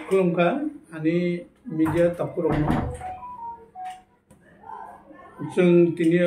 खुलुमखा आनी मीडिया तापुरनो जों दिनै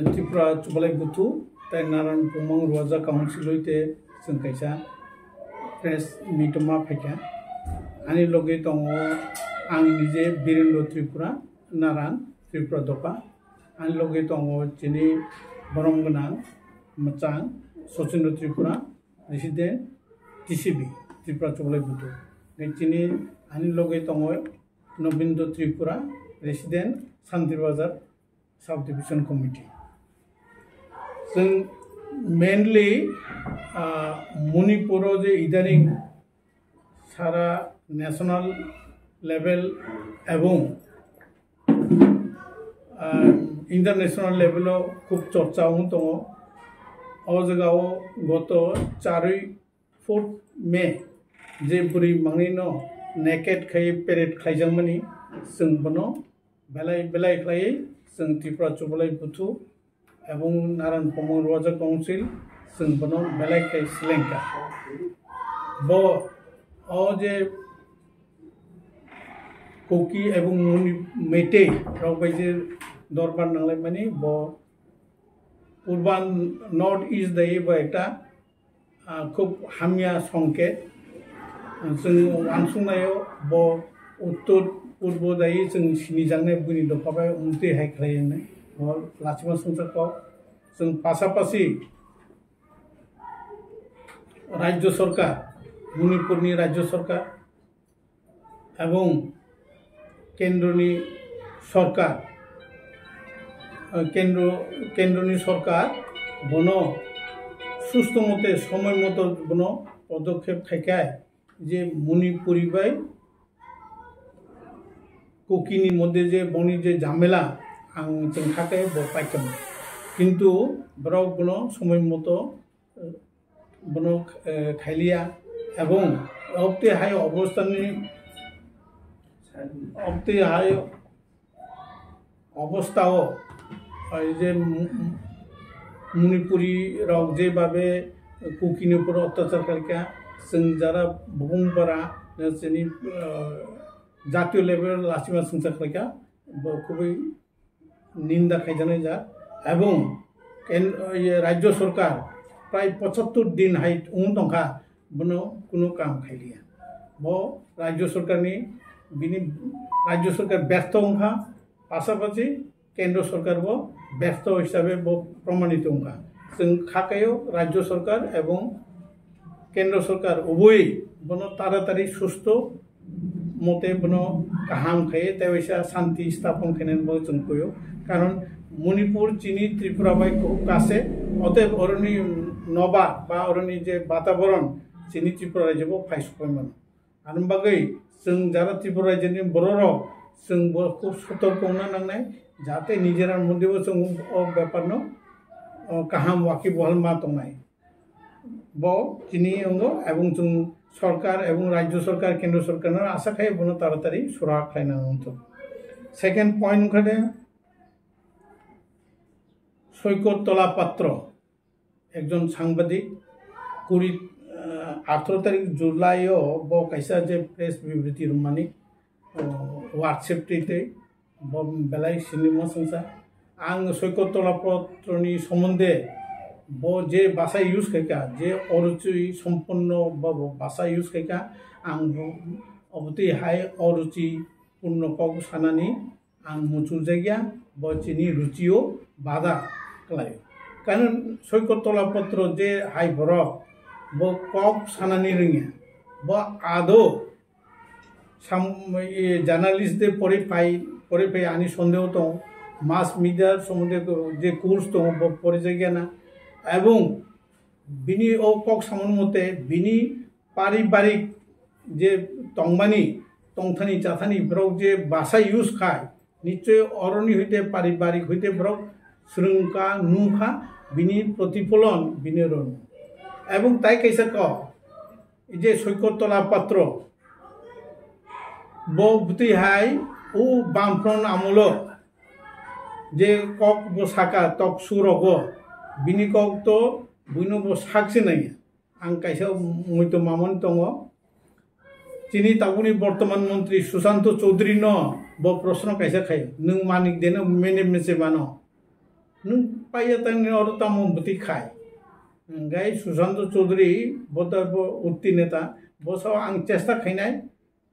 त्रिपुरा चुबालाय बुथु ताइ नारायण पुमं रजा काउन्सिलते जों कायसा प्रेस मिटमा फैका आनी लगे दङ आं निजे बीरेन्द्र त्रिपुरा नारायण त्रिपुरा दपा आनी लगे दङ दिनै बरम गोनां मोजां सचिन्द्र त्रिपुरा रेसिडेन्ट टीसीबी त्रिपुरा चुबालाय बुथु दिनै आनी लगे दङ नवीन्द्र त्रिपुरा रेसिडेन्ट सान्ति बाजार साउथ डिविजन कमिटी जों मेनलि मणिपुर जे इदानी सारा नेशनल लेवल एवं इंटरनेशनल लेवल खूब चर्चा दङ अजगाव गत 4 मे जे बुरी मांगनिनो नेकेट खाय पेरेड खायजामनि जों बनो बेलाय बेलाय खाय जों त्रिपुरा चुबालाय बुथु एवं नारायण पुमं रजा काउन्सिल जों बनो बेलाय खाय सिलेंका बो ओ जे कोकी एवं मेटे रावबायजे दरबार नांलाय माने बो पूर्वान नॉर्थ ईस्ट दायो बायटा खूब हामिया संकेत जों आनसुंनायाव बो उत्तर पूर्व दायो जों सिनिजांनाय बुनि दफाबाय उन्ते हायख्लायनाय लाचिमा संसारखौ जों पासापासि राज्य सरकार मणिपुरनि राज्य सरकार एवं केंद्रनि सरकार केंद्रनि सरकार बनो सुस्थ मते समय मतो बनो पदक्षेप थाकाय जे मणिपुरी बाय कोकीनि मध्य जे बनि जे झामेला आं जों थाखाय बपायकम किन्तु ब्रक बनो समय मतो बनो खाइलिया एवं अबते हाय अवस्थानि अबते हाय अवस्थाओ जे मणिपुरी राव जे बाबे कुकिनि ऊपर अत्याचार करके जों जरा बुहुमफोरा जोंनि जातीय लेवल लाचिमा संसार करके खूबी निंदा खायजानाय जा एवं राज्य सरकार प्राय 75 दिन हाय दंखा बनो कुनो काम खाइलिया बो राज्य सरकारनि बिनि राज्य सरकार व्यस्त होंखा पासापासि केंद्र सरकार बो व्यस्त हिसाबै बो प्रमाणित होंखा जों खाकायो राज्य सरकार एवं केंद्र सरकार उभय बनो तारातारि सुस्थ मते बनो गाहाम खाये तेवैसा शांति स्थापन खायनाय बो जों कोयो कारण मणिपुर चिनी त्रिपुरा बाय कासे अतएव अरनि नबा बा अरनि जे वातावरण चिनी त्रिपुरा राज्यबो फायसखयमोन आरो बागै जों जारा त्रिपुरा राज्यनि बर'राव जों खूब सतर्क होना नांनाय जाहाथे निजेरा मध्येबो जों व्यापारनो गाहाम वाकि बहल मा दंनाय बो चिनी अंगो एवं जों सरकार एवं राज्य सरकार केंद्र सरकार आशा खाय बनो तारातारि सुरा खायनांगौ सेकेंड पॉइंट खादे सैकत तला पात्र एकजन सांबादिक 18 तारिख जुलाई बो कैसा जे प्रेस विबृति रुमानी व्हाट्सएप टे बेलाय सिनेमा संसा आं सैकत तला पत्रनि सम्बन्धे बो जे भाषा यूज करके जे अरुचि सम्पन्न भाषा यूज करके आं अबति हाय अरुचि पूर्ण पग सानानि आं मुचुर जायगा बो चिनि रुचियो बाधा खालायो कारण सैकत तला पत्र जे हाय बरफ बो कक सानानि रोङिया बो आदो जर्नालिस्ट दे परि आनी सन्देह दं मास मीडिया सम्बन्धे जे कोर्स दं बो परि जायगा ना एवं बिनी ओ कक सामन मते बिनी पारिवारिक जे तंगमानी तंगथानी जाथानी ब्रक जे भाषा यूज खाय निश्चय अरनि हইতে पारिवारिक हইতে ब्रक श्रृंखा नुखा बिनी प्रतिफलन बिनी रन एवं ताई कैसा क जे सैकत तला पात्र बो बुति हाय ओ बामफ्रन आमल जे कक बो साका तक सुरगो बिनी कक तो बुइनो बो साकसे नाय आं कैसा मयतो मामन दङ चीनी ताबुनी वर्तमान मंत्री सुशांत चौधरी न ब प्रश्न कैसे खाई नों मानिक देनो मेने मेसे मानो नों पाइया तंग और तामो बती खाई गाय सुशांत चौधरी बता ब उत्ती नेता बस आं चेष्टा खाइनाय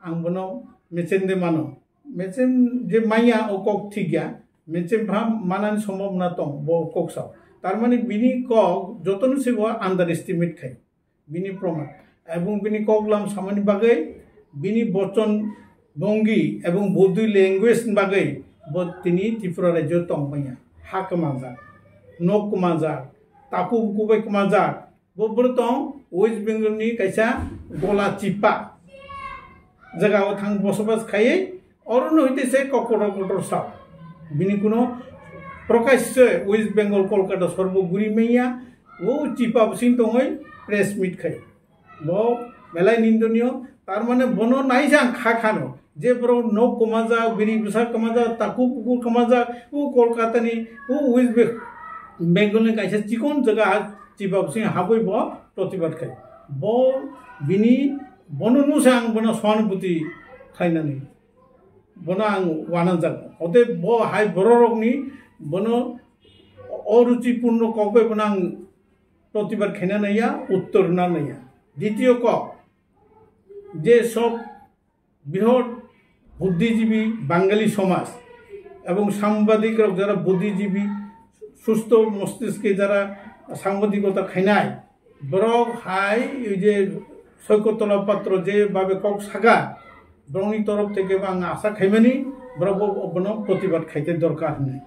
आं बनो मेचेन दे मानो मेचेन जे माइया ओ कक ठीक गया मेचेन भा मानान सम्भावना दं ब कक साव तार माने बिनि कक जतन से बो अंडर एस्टिमेट खाई बिनि प्रमाण एवं बिनि कक लाम सामानि बागै बिनि बचन भंगी एवं बौद्ध लैंग्वेज बागै ब तिनि त्रिपुरा राज्य दं माइया हा कमाजा न कमाजा ताकु कुबाय कमाजा ब दं वेस्ट बेंगल नि कैसा गला चिपा जगह थांग बसबास खायै और हईते से ककड़ कटर साव बिनि कुनो प्रकाश से वेस्ट बेंगल कलकाता सर्वगुरी मैया वो चिपा बसिन दङै प्रेस मीट खाय ब मेलाय निंदनीय तार माने बनो नाइजां खा खानो जे ब्रो नो कमाजा बिनि बिसा कमाजा ताकु पुकु कमाजा वो कोलकाता नि वो वेस्ट बेंगल नि कैसा चिकन जगह चिपा बसिन हाबै ब प्रतिबाद खाय ब बिनि बनो नुसां बनो सहानुभूति खायनानै बनो आं वाना जागोन अते ब हाय बररकनि बनो अरुचिपूर्ण ककबै बनो आं प्रतिबाद खायनानैया उत्तर ना नैया द्वितीय क जे सब बृहत बुद्धिजीवी बांगाली समाज एवं सांबादिक जरा बुद्धिजीवी सुस्थ मस्तिष्के जरा सांबादिकता खायनाय बरक हाय जे सैकतला पात्र जे भावे कक साखा ब्रंनि तरफ থেকে आं आशा खायमानि ब्रब बनो प्रतिबाद खायते दरकार होननाय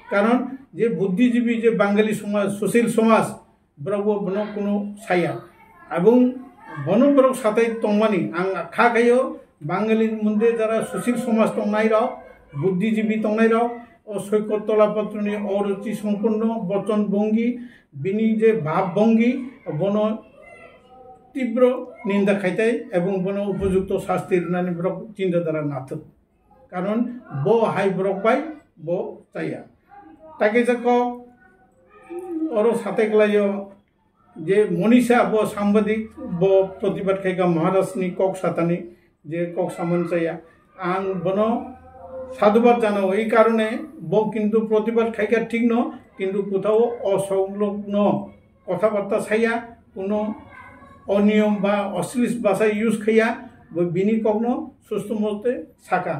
कारण जे बुद्धिजीवी जे बांगाली समाज सुशील समाज ब्रब बनो कोनो साया एवं बनो ब्रक साथै तंमानि आं खा खायो बांगाली मन्दिर जरा सुशील समाज तंनाय र बुद्धिजीवी तंनाय र ओ सैकतला पात्रनि अरुचि सम्पन्न वचन भंगी बिनि जे भाव भंगी बनो तीव्र निंदा खायताय एवं बनो उपयुक्त शास्ति होननानै ब्रक चिन्ताधारा नाथो कारण ब हाय ब्रक बाय ब जाया ताके जाको और साथे गलायो जे मनीषा ब सांबादिक ब प्रतिबाद खायगा महाराष्ट्रनि कक सातानि जे कक सामन जाया आं बनो साधुबाद जानो এই কারণে ব কিন্তু प्रतिबाद खायगा ठीक न কিন্তু কোথাও असंलग्न কথাবার্তা ছায়া কোনো अनियम बा अश्लील भाषा यूज खाया बिनि कखनो सुस्थ मते साखा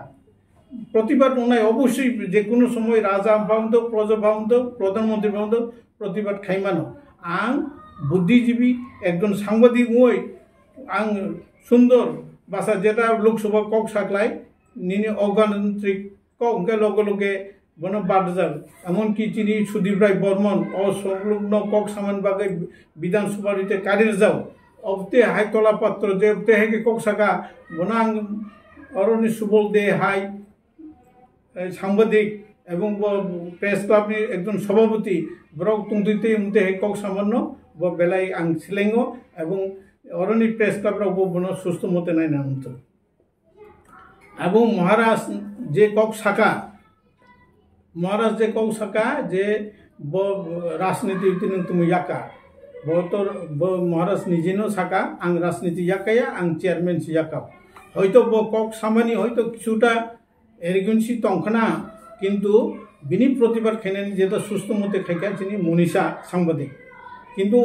प्रतिबाद होनाय अवश्य जेकोनो समय राजा भावन्त प्रजा भावन्त प्रधानमंत्री भावन्त प्रतिबाद खायमानो आं बुद्धिजीवी एकजन सांबादिक हई आं सुंदर भाषा जेटा लोकसभा कक साकलाय निनि अगणतांत्रिक कक लगे लगे बनो बाद जाग एमनकि चिनि सुदीप राय बर्मन असंलग्न कक सामान बागै विधानसभा रीते कारिर जाओ अबते हाय तला पात्र जे अबते है के कक साका बनांग अरनि सुबल दे हाय सांबादिक एवं प्रेस क्लब नि एकजन सभापति ब्रक तुंगते उमते है कक सामान्य ब बेलाय आं सिलेंगो एवं अरनि प्रेस क्लब रो बनो सुस्थ मते नायना उमतो एवं महाराज जे कक साका महाराज जे कक साका जे ब राजनीति तिन तुम याका बोतर ब महाराज निजेनो साका आं राजनीति याकाया आं चेयरमैन से याका हयतो ब कक सामानि हयतो किछुटा एरिगेन्सि तंखना किन्तु बिनि प्रतिबाद खायनानि जेता सुस्थ मते खायका तिनि मनीषा सांबादिक किन्तु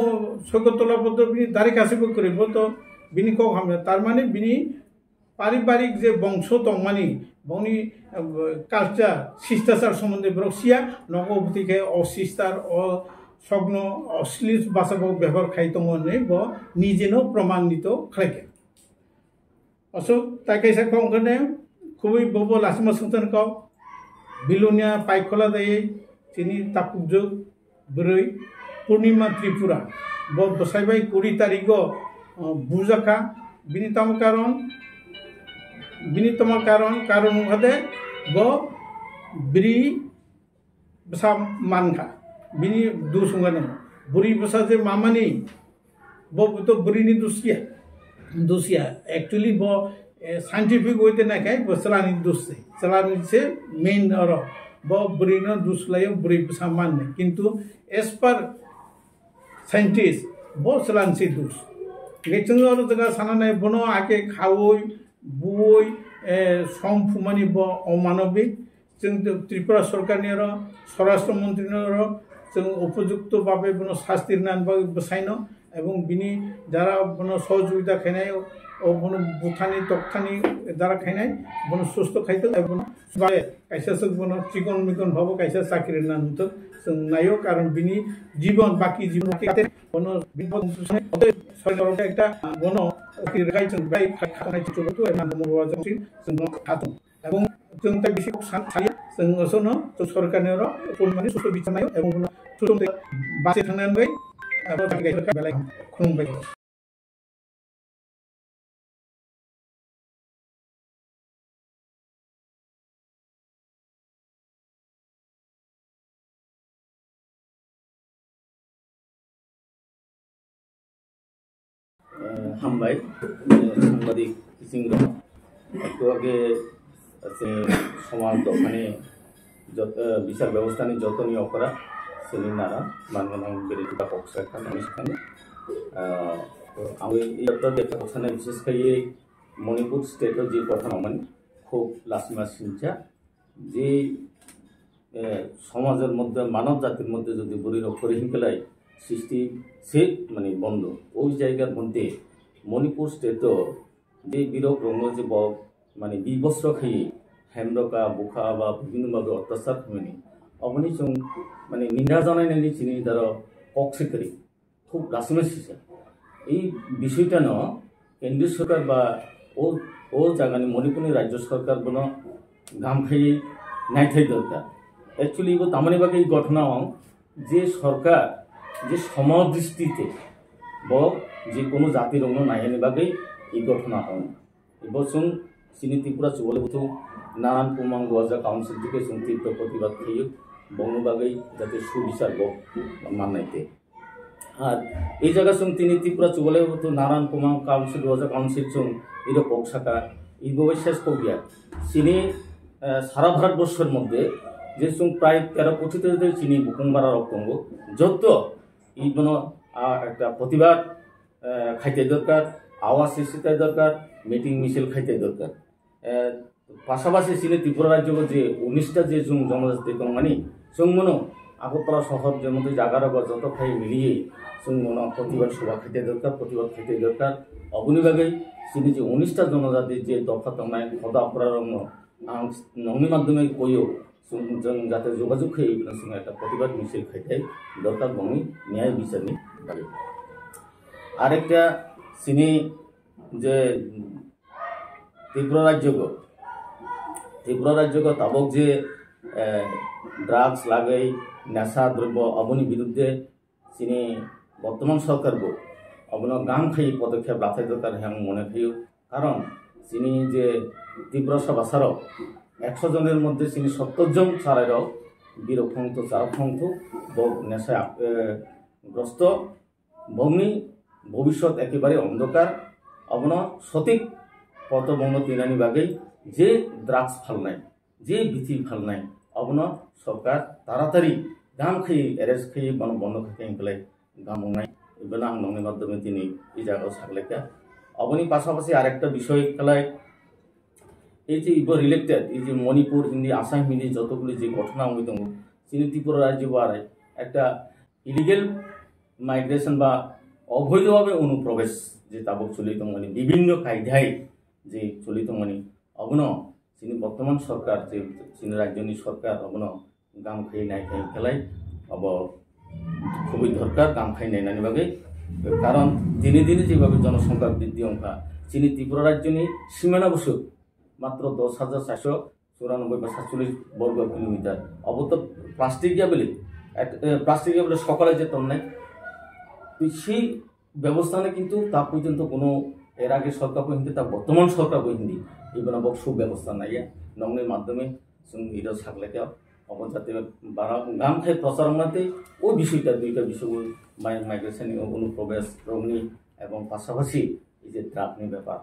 सैकतला पत्र बिनि दारि कासेबो करिबो तो बिनि कक हामना तार माने बिनि पारिवारिक जे वंश तंमानि बनि कालचार शिष्टाचार सम्बन्धे ब्रक्सिया नगबती के अशिष्टार अ सग्न अश्लील भाषा व्यवहार खाइतमने ब निजेनो प्रमाणित खायके असो ताकैसा खंगने खुबै बबो लासमा संतन क बिलुनिया पाइखला दायै तिनि तापुजो ब्रै पूर्णिमा त्रिपुरा ब बसाइबाय 20 तारिख बुजाखा बिनितम कारण हदे ब ब्रि बसा मानखा बिनि दुसुंगानो बुरी बसा जे मामानि ब तो बुरीनि दुसिया एक्चुअली ब साइंटिफिक वेते नाखाय बसलानि दुससे चलानि से मेन और ब बुरीनो दुसलायो बुरी बसा मानने किंतु एज पर साइंटिस्ट ब चलानि से दुस लेचंग और जगह सानानाय बनो आके खावोय बुई समफुमानी ब अमानविक जों त्रिपुरा सरकारनि स्वराष्ट्र मंत्री जों उपयुक्त भावे बनो शास्ति नान बसाइनो एवं बिनि द्वारा बनो सहयोगिता खाइनाय बनो बुथानी तख्तानी द्वारा खाइनाय बनो सुस्थ खाइतो एवं बाय कायसा जों बनो चिकन मिकन भाबो कायसा साख्रि नान तो जों नायो कारण बिनि जीवन बाकी जीवन के बनो विपद सरकार एकटा बनो रेखाय जों बाय खानाय चित्रबो एमान मरवा जों खातो एवं जों ता बिसि सानथाय जों असनो सरकारनि पुनमानि सुस्थ बिचारनाय एवं बनो सुस्थ बासे थांनानै बेलाय खुंबाय हामबाय साংবাদিক सिंह একটু আগে সমাজ মানে বিচার ব্যবস্থা নিয়ে যতনীয় করা সেনি নারান মানগোনাং বেরেন্দ্রা পক্ষসাখা অনুষ্ঠানে আমি এই একটা কথানে বিশেষ করে মণিপুর স্টেটের যে ঘটনামান খুব লাসিমা সিনচা যে সমাজের মধ্যে মানব জাতির মধ্যে যদি বলির অপরিহিংকেলাই সৃষ্টি সে মানে বন্ধ ওই জায়গার মধ্যে মণিপুর স্টেটও যে বীরক রঙ যে মানে বিবস্ত্র খেয়ে হেমরকা বুখা বা বিভিন্নভাবে অত্যাচার হয়নি অমনি जों মানে নিন্দা জানাইনাयनि চিনি দ্বারা কক্সেকারি খুব লাসিমা সিসা এই বিষয়টা ন কেন্দ্রীয় সরকার বা ও জায়গানি মণিপুরের রাজ্য সরকার বন গাম খাই নাইথাই দরকার एक्चुअली वो तामानी बाके এই ঘটনা যে সরকার যে সমদৃষ্টিতে ব যে কোনো জাতির রঙ নাইনি বাকে এই ঘটনা এবছর চিনি ত্রিপুরা চুবলেবুথু নারায়ণ পুমাং গোয়াজা কাউন্সিল থেকে তীব্র প্রতিবাদ খেয়ে বঙ্গবাগে যাতে সুবিচার মানাইতে আর এই জায়গা তিনি ত্রিপুরা চুবলেবুথু নারায়ণ পুমাং কাউন্সিল গোয়াজা কাউন্সিল এর পক্ষাকা এই শেষ কবিয়া চিনি সারা ভারতবর্ষের মধ্যে যে প্রায় 13 কোটি চিনি বুকুমবারা রক্তঙ্গ যত এই একটা প্রতিবাদ খাইতে দরকার আওয়াজ সৃষ্টিতে দরকার মিটিং মিছিল খাইতে দরকার পাশাপাশি চিনি ত্রিপুরা রাজ্য যে 19টা যে জনজাতি মানে মনো আগরতলা শহর যে মধ্যে জায়গার যত খাই মিলিয়ে মনো প্রতিবাদ সভা খাইতে দরকার প্রতিবাদ খাইতে দরকার অবনিভাগে চিনি যে 19টা জনজাতির যে দফা তংনায় খদা অপরাধ নংনি মাধ্যমে কইও जों जाते যোগাযোগ খাই সঙ্গে একটা প্রতিবাদ মিছিল খাইতে দরকার বঙ্গি ন্যায় বিচারনি দাবি আরেকটা চিনি যে ত্রিপুরা রাজ্য তাবক যে ড্রাগস লাগাই নেশা দ্রব্য অবনি বিরুদ্ধে চিনি বর্তমান সরকার অবন গাং খাই পদক্ষেপ লাথাই দরকার হ্যাঁ মনে খাইও কারণ চিনি যে ত্রিপুরা সভাসারও 100 জনের মধ্যে চিনি 70 জন ছাড়াও বিরক্ষন্ত চারক্ষন্ত নেশা গ্রস্ত বগ্নি ভবিষ্যৎ একেবারে অন্ধকার অবন সঠিক পথ বঙ্গ তিনানি বাগেই যে ড্রাগস ফাল নাই যে বিথি ফাল নাই অবন সরকার তাড়াতাড়ি গাম খেয়ে অ্যারেস্ট খেয়ে বন্ধ খেয়ে পেলাই গাম নাই এগুলো আং নংনি মাধ্যমে তিনি এই জায়গায় সাকলেখা অবনি পাশাপাশি আরেকটা বিষয় খেলায় এই যে রিলেটেড এই যে মণিপুর হিন্দি আসাম হিন্দি যতগুলি যে ঘটনা দङ চিনি ত্রিপুরা রাজ্য বারে একটা ইলিগেল মাইগ্রেশন বা অবৈধভাবে অনুপ্রবেশ যে তাবক চলিত মানে বিভিন্ন কায়দায় যে চলিত মানে অবন চিনি বর্তমান সরকার যে চিনি রাজ্যনি সরকার অবন গাম খাই নাই খাই খেলাই অব খুবই দরকার গাম খাই নাই নানি বাগে কারণ দিনে দিনে যেভাবে জনসংখ্যা বৃদ্ধি অঙ্কা চিনি ত্রিপুরা রাজ্যনি সীমানা বসুক মাত্র 10,494 বা 47 বর্গ কিলোমিটার অবত প্লাস্টিক বলে সকালে যেতাম নাই সেই ব্যবস্থানে কিন্তু তা পর্যন্ত কোনো এর আগে সরকার হিন্দি তা বর্তমান সরকার হিন্দি এগুলো বক সুব্যবস্থা নাই নংনের মাধ্যমে এটা সাকলেকে অবজাতি গাম খাই প্রচারণাতে ওই বিষয়টা দুইটা বিষয়গুলো মাইগ্রেশন অনুপ্রবেশ রঙনি এবং পাশাপাশি এই যে ড্রাগনি ব্যাপার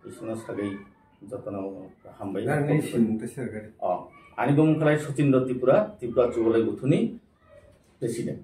এই সময় সাগেই যত্ন হামবাই আনিবং খালাই সচিন্দ্র ত্রিপুরা চুবলাই গুথুনি প্রেসিডেন্ট